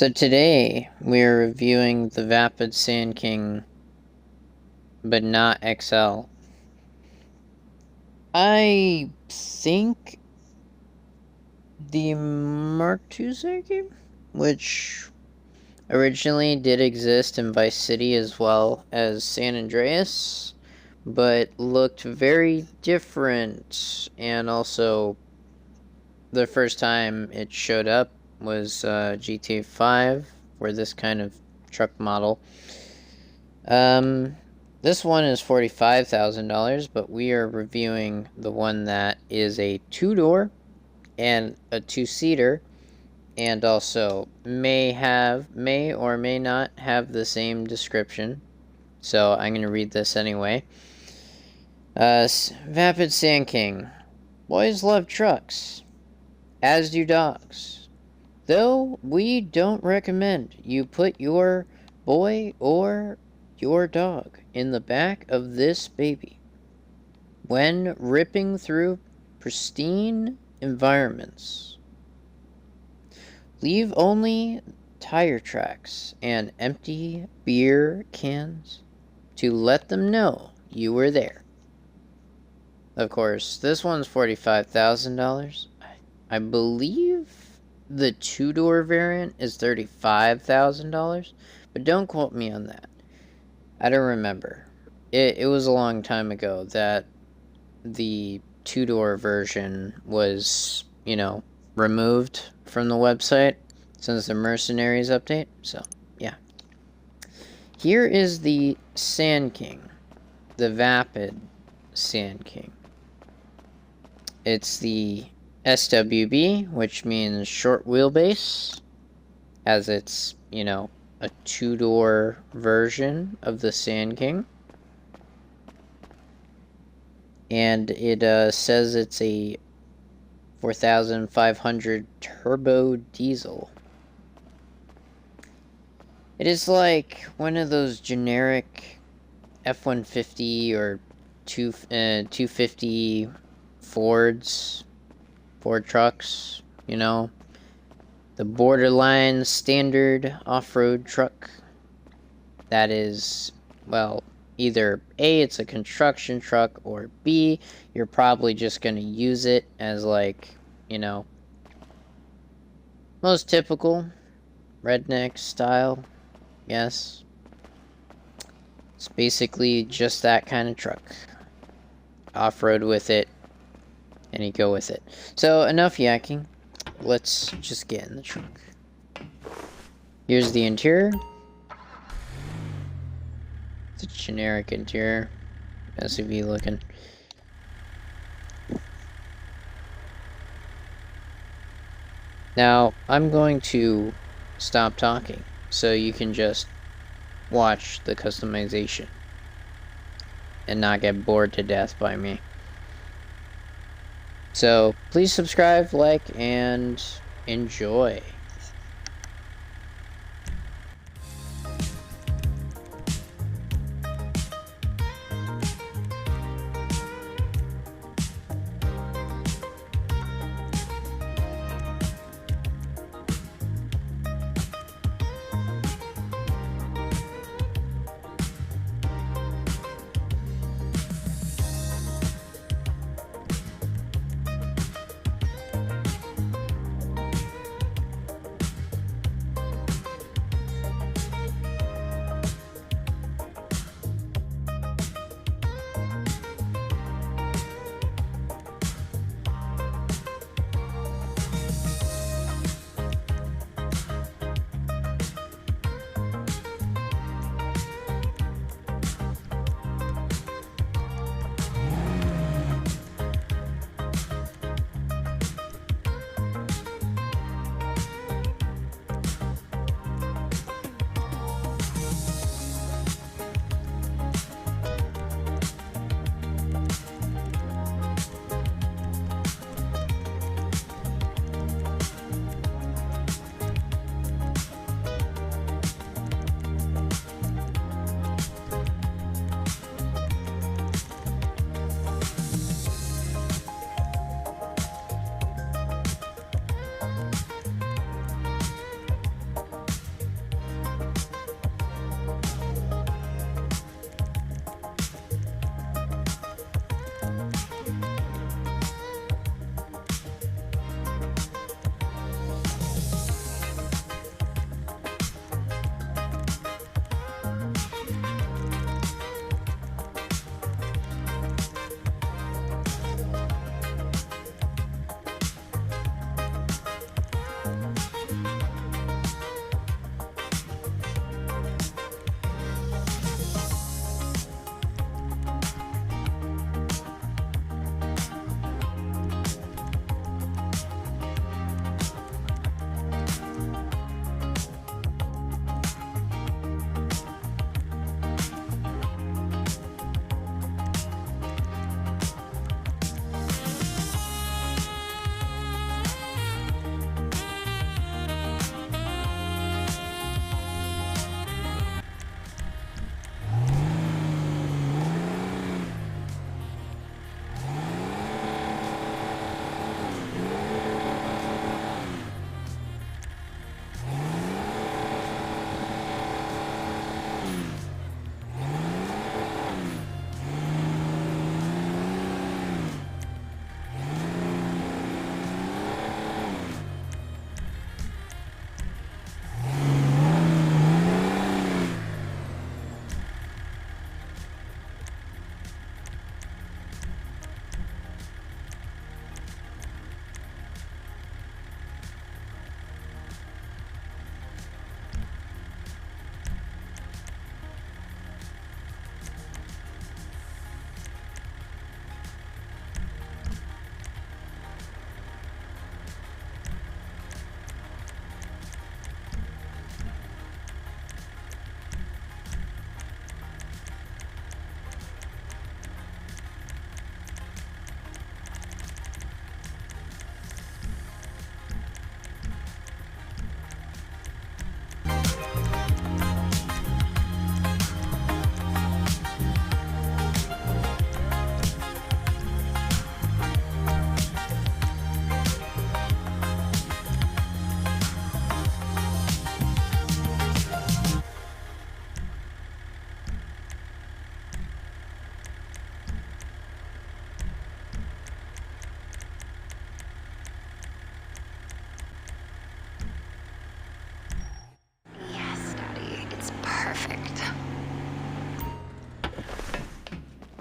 So today we're reviewing the Vapid Sandking, but not XL. I think the Mark II Sandking, which originally did exist in Vice City as well as San Andreas, but looked very different, and also the first time it showed up was GTA 5 for this kind of truck model. This one is $45,000, but we are reviewing the one that is a two-door and a two-seater, and also may or may not have the same description. So I'm going to read this anyway. Vapid Sandking. Boys love trucks, as do dogs. Though we don't recommend you put your boy or your dog in the back of this baby when ripping through pristine environments. Leave only tire tracks and empty beer cans to let them know you were there. Of course, this one's $45,000. I believe the two-door variant is $35,000, but don't quote me on that. I don't remember. It was a long time ago that the two-door version was, removed from the website since the Mercenaries update. So, yeah. Here is the Sandking, the Vapid Sandking. It's the SWB, which means short wheelbase, as it's, a two-door version of the Sandking. And it says it's a 4,500 turbo diesel. It is like one of those generic F-150 or 250 Ford trucks, the borderline standard off-road truck that is, well, either A, it's a construction truck, or B, you're probably just going to use it as, most typical redneck style, yes. It's basically just that kind of truck. Off-road with it, and you go with it. So, enough yakking. Let's just get in the trunk. Here's the interior. It's a generic interior. SUV looking. Now, I'm going to stop talking so you can just watch the customization and not get bored to death by me. So, please subscribe, like, and enjoy.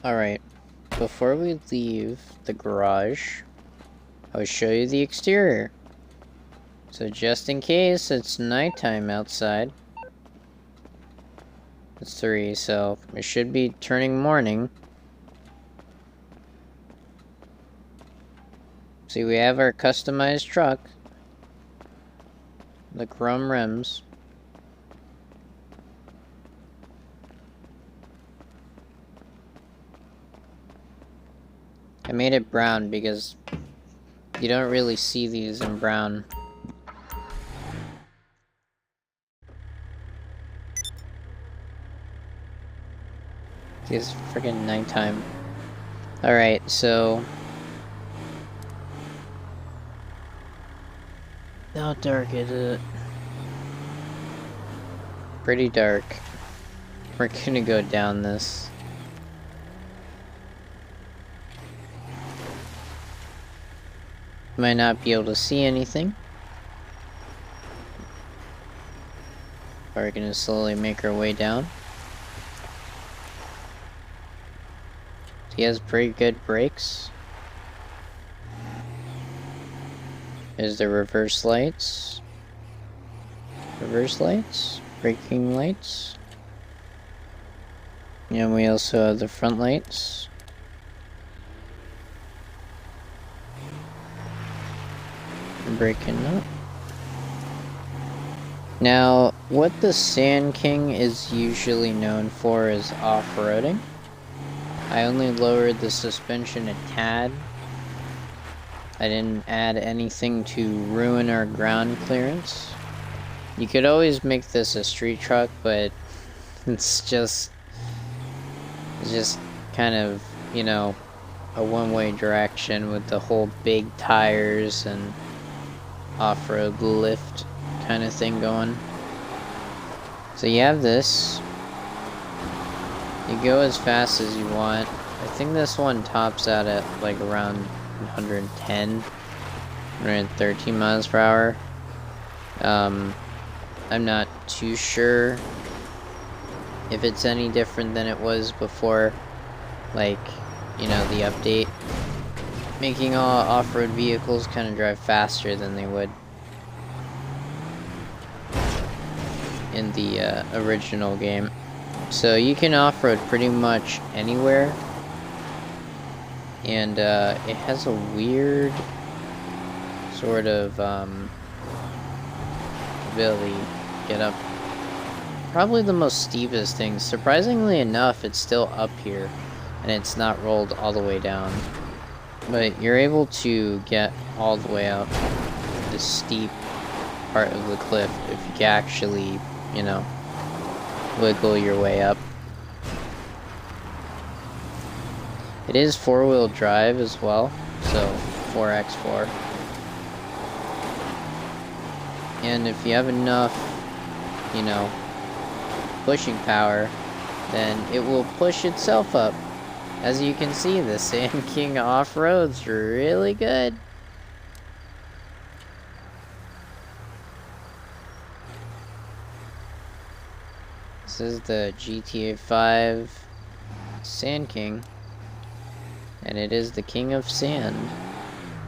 Alright, before we leave the garage, I'll show you the exterior. So just in case it's nighttime outside. It's 3, so it should be turning morning. See, we have our customized truck. The chrome rims. I made it brown because you don't really see these in brown. It's freaking nighttime. Alright, so... how dark is it? Pretty dark. We're gonna go down this. Might not be able to see anything. We're gonna slowly make our way down. He has pretty good brakes. There's the reverse lights. Reverse lights. Braking lights. And we also have the front lights. Braking up. Now, what the Sand King is usually known for is off-roading. I only lowered the suspension a tad. I didn't add anything to ruin our ground clearance. You could always make this a street truck, but it's just kind of, you know, a one-way direction with the whole big tires and off-road lift kind of thing going. So you have this. You go as fast as you want. I think this one tops out at like around 110, 113 miles per hour. I'm not too sure if it's any different than it was before, like, you know, the update. Making all off-road vehicles kind of drive faster than they would in the original game. So you can off-road pretty much anywhere. And it has a weird sort of ability to get up probably the most steepest thing. Surprisingly enough, it's still up here and it's not rolled all the way down. But you're able to get all the way up the steep part of the cliff if you can actually, you know, wiggle your way up. It is 4-wheel drive as well, so 4x4. And if you have enough, you know, pushing power, then it will push itself up. As you can see, the Sand King off-road's really good. This is the GTA 5 Sand King. And it is the king of sand,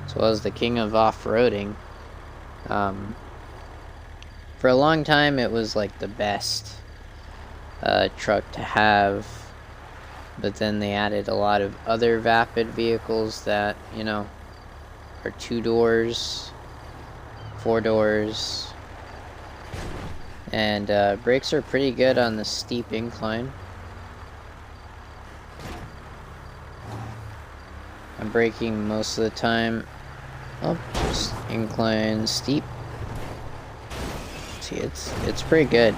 as well as the king of off-roading. For a long time, it was like the best truck to have. But then they added a lot of other Vapid vehicles that, you know, are 2 doors, 4 doors. And brakes are pretty good on the steep incline. I'm braking most of the time. Oh, just incline steep. See, it's pretty good.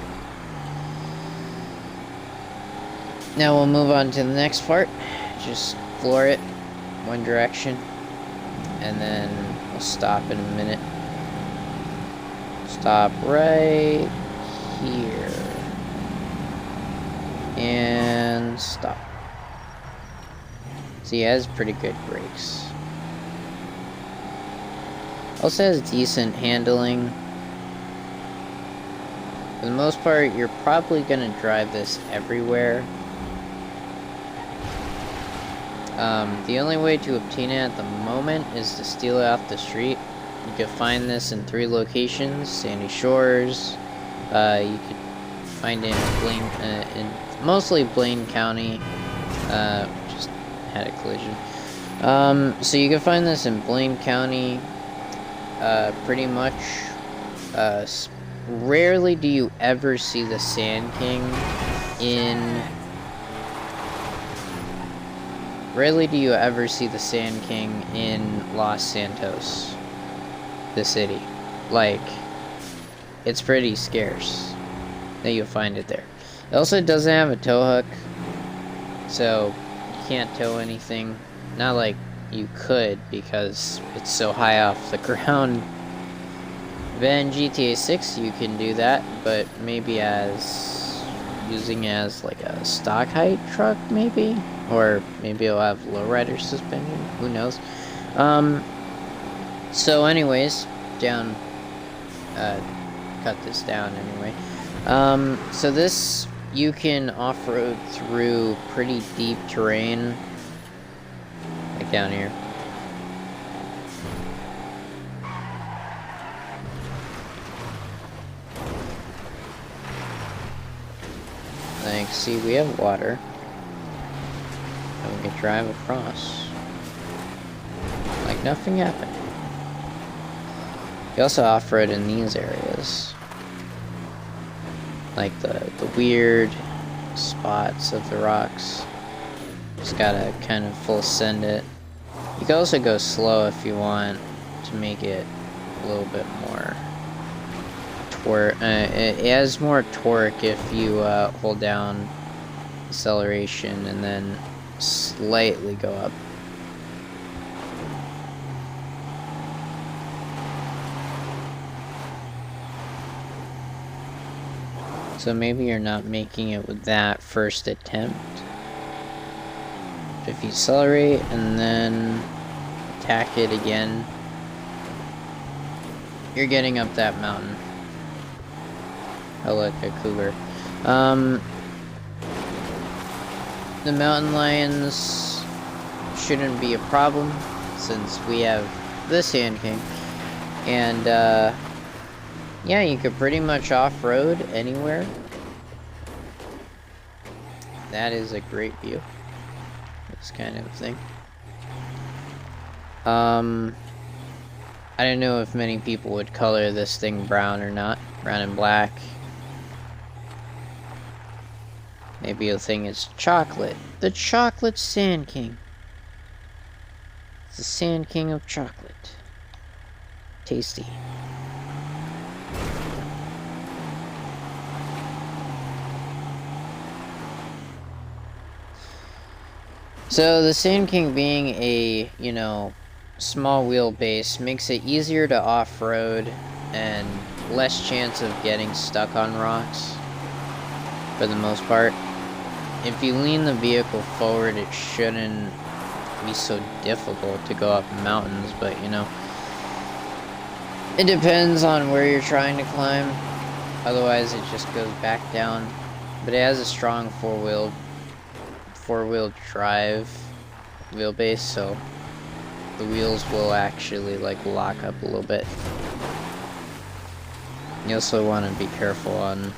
Now we'll move on to the next part. Just floor it one direction, and then we'll stop in a minute. Stop right here. And stop. So he has pretty good brakes. Also has decent handling. For the most part, you're probably going to drive this everywhere. The only way to obtain it at the moment is to steal it off the street. You can find this in 3 locations: Sandy Shores. You could find it in mostly Blaine County. Just had a collision. So you can find this in Blaine County. Pretty much. Rarely do you ever see the Sand King in. Rarely do you ever see the Sand King in Los Santos, the city. Like, it's pretty scarce that you'll find it there. It also doesn't have a tow hook, so you can't tow anything. Not like you could, because it's so high off the ground. Then GTA 6 you can do that, but maybe using as like a stock height truck, maybe? Or maybe it'll have lowrider suspension, who knows. So anyways, cut this down anyway. So this, you can off-road through pretty deep terrain, like down here. Like, see, we have water. And we can drive across. Like nothing happened. You also off-road in these areas. Like the weird spots of the rocks. Just gotta kind of full send it. You can also go slow if you want to make it a little bit more torque. It has more torque if you hold down acceleration and then slightly go up. So maybe you're not making it with that first attempt. If you accelerate and then attack it again, you're getting up that mountain. Oh look, a cougar. The mountain lions shouldn't be a problem since we have the Sand King. And yeah, you could pretty much off-road anywhere. That is a great view. This kind of thing. I don't know if many people would color this thing brown or not. Brown and black. Maybe you'll think it's chocolate. The chocolate Sand King. It's the Sand King of chocolate. Tasty. So the Sand King being a, small wheelbase makes it easier to off-road and less chance of getting stuck on rocks for the most part. If you lean the vehicle forward, it shouldn't be so difficult to go up mountains, but it depends on where you're trying to climb. Otherwise it just goes back down. But it has a strong four-wheel drive wheelbase, so the wheels will actually like lock up a little bit. You also want to be careful on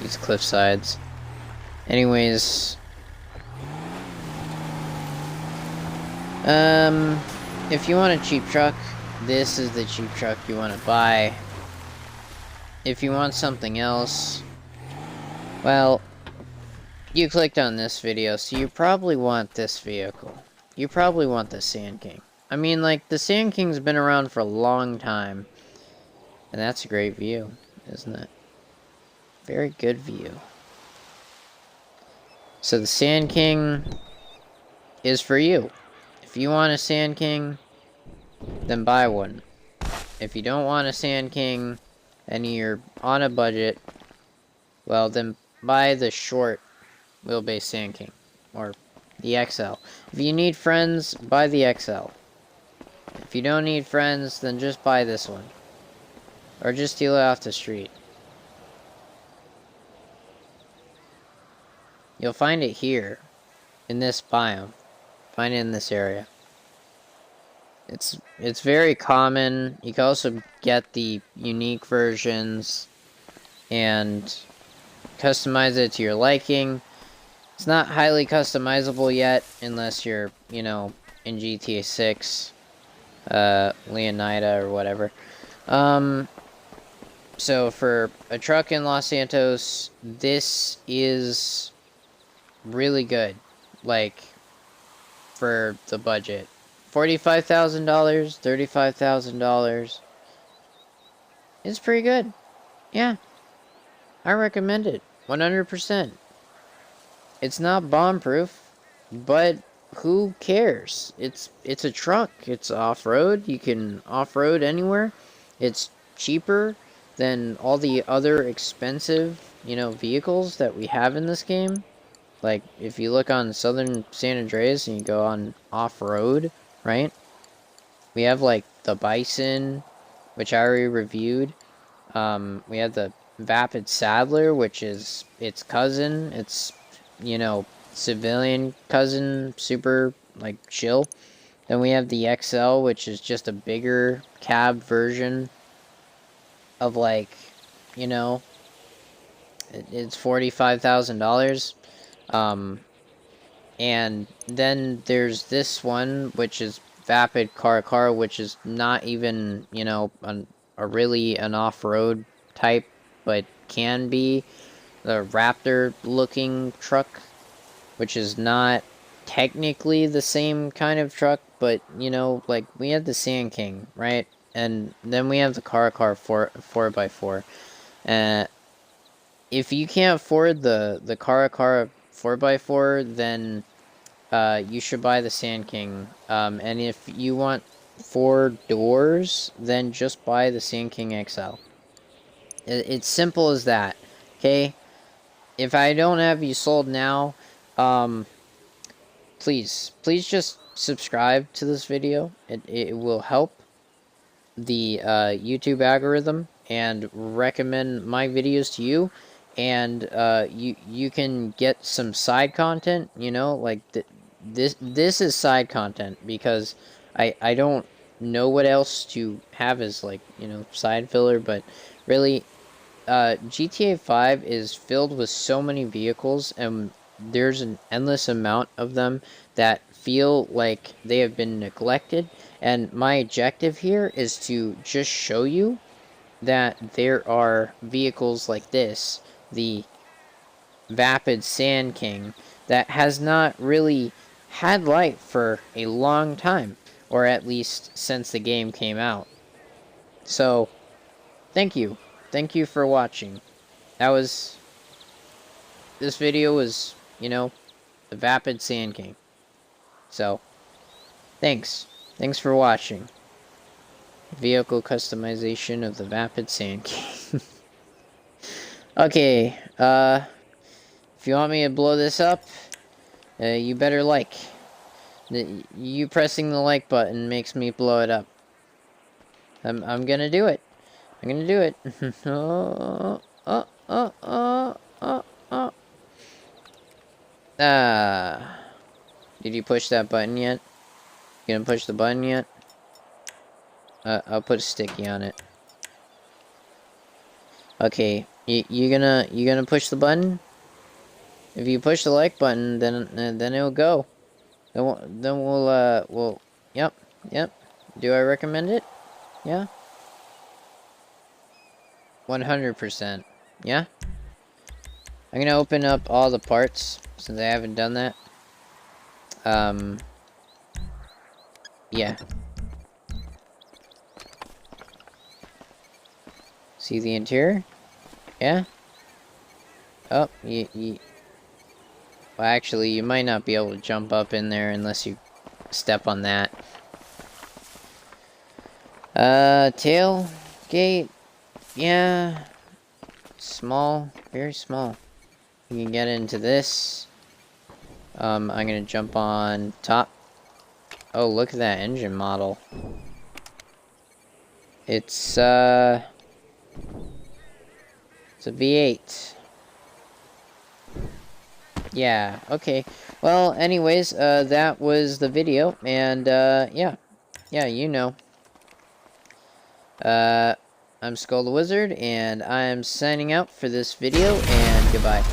these cliff sides. Anyways, if you want a cheap truck, this is the cheap truck you want to buy. If you want something else, well, you clicked on this video, so you probably want this vehicle. You probably want the Sand King. I mean, like, the Sand King's been around for a long time. And that's a great view, isn't it? Very good view. So the Sand King is for you. If you want a Sand King, then buy one. If you don't want a Sand King and you're on a budget, well, then buy the short wheelbase Sand King, or the XL. If you need friends, buy the XL. If you don't need friends, then just buy this one. Or just steal it off the street. You'll find it here, in this biome. Find it in this area. It's very common. You can also get the unique versions and customize it to your liking. It's not highly customizable yet, unless you're, you know, in GTA 6, Leonida or whatever. So for a truck in Los Santos, this is really good. Like, for the budget. $45,000, $35,000. It's pretty good. Yeah. I recommend it. 100%. It's not bomb-proof, but who cares? It's a truck. It's off-road. You can off-road anywhere. It's cheaper than all the other expensive, you know, vehicles that we have in this game. Like, if you look on Southern San Andreas and you go on off-road, right? We have, like, the Bison, which I already reviewed. We have the Vapid Saddler, which is its cousin. It's, you know, civilian cousin, super, like, chill. Then we have the XL, which is just a bigger cab version of, like, you know, it's $45,000. And then there's this one, which is Vapid Car, which is not even, you know, really an off-road type, but can be the Raptor-looking truck, which is not technically the same kind of truck, but, you know, like, we have the Sand King, right? And then we have the Car 4x4. If you can't afford the Car 4x4, then you should buy the Sand King. And if you want 4 doors, then just buy the Sand King XL. It's simple as that. Okay? If I don't have you sold now, please just subscribe to this video. It will help the YouTube algorithm and recommend my videos to you. And you can get some side content, you know, like this is side content, because I don't know what else to have as, like, you know, side filler. But really, GTA 5 is filled with so many vehicles, and there's an endless amount of them that feel like they have been neglected. And my objective here is to just show you that there are vehicles like this, the Vapid Sandking, that has not really had life for a long time, or at least since the game came out. So, thank you. Thank you for watching. This video was, you know, the Vapid Sandking. So, thanks. Thanks for watching. Vehicle customization of the Vapid Sandking. Okay, if you want me to blow this up, you better like. You pressing the like button makes me blow it up. I'm gonna do it. I'm gonna do it. Did you push that button yet? You gonna push the button yet? I'll put a sticky on it. Okay, you gonna push the button? If you push the like button, then it'll go. Then we'll yep. Do I recommend it? Yeah. 100%. Yeah. I'm gonna open up all the parts since I haven't done that. Yeah. See the interior? Yeah? Oh, well, actually, you might not be able to jump up in there unless you step on that. Tailgate. Yeah. Small. Very small. You can get into this. I'm gonna jump on top. Oh, look at that engine model. It's a V8. Yeah, okay. Well, anyways, that was the video, and, yeah. Yeah, you know. I'm Skull the Wizard, and I'm signing out for this video, and goodbye.